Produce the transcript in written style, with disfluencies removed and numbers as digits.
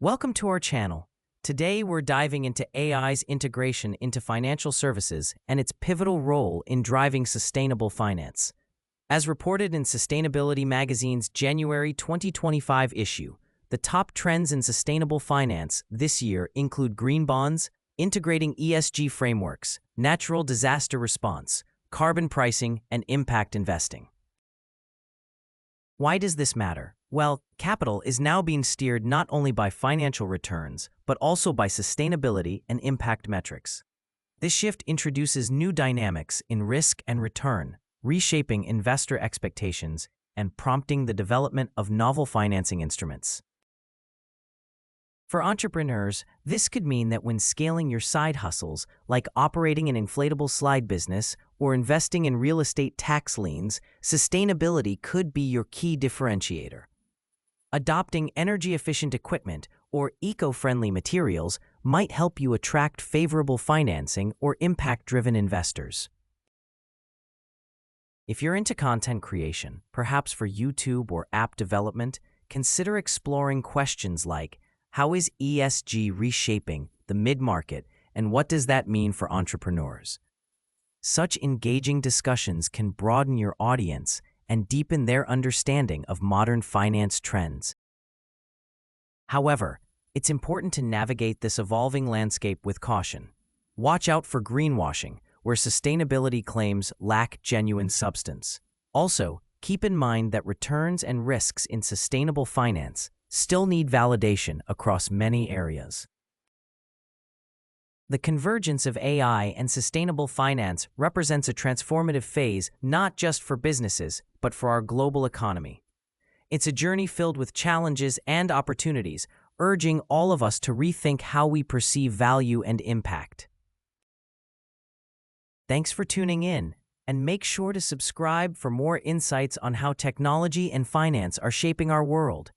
Welcome to our channel. Today we're diving into AI's integration into financial services and its pivotal role in driving sustainable finance. As reported in Sustainability Magazine's January 2025 issue, the top trends in sustainable finance this year include green bonds, integrating ESG frameworks, natural disaster response, carbon pricing, and impact investing. Why does this matter? Well, capital is now being steered not only by financial returns, but also by sustainability and impact metrics. This shift introduces new dynamics in risk and return, reshaping investor expectations and prompting the development of novel financing instruments. For entrepreneurs, this could mean that when scaling your side hustles, like operating an inflatable slide business or investing in real estate tax liens, sustainability could be your key differentiator. Adopting energy-efficient equipment or eco-friendly materials might help you attract favorable financing or impact-driven investors. If you're into content creation, perhaps for YouTube or app development, consider exploring questions like, how is ESG reshaping the mid-market, and what does that mean for entrepreneurs? Such engaging discussions can broaden your audience and deepen their understanding of modern finance trends. However, it's important to navigate this evolving landscape with caution. Watch out for greenwashing, where sustainability claims lack genuine substance. Also, keep in mind that returns and risks in sustainable finance still need validation across many areas. The convergence of AI and sustainable finance represents a transformative phase not just for businesses, but for our global economy. It's a journey filled with challenges and opportunities, urging all of us to rethink how we perceive value and impact. Thanks for tuning in, and make sure to subscribe for more insights on how technology and finance are shaping our world.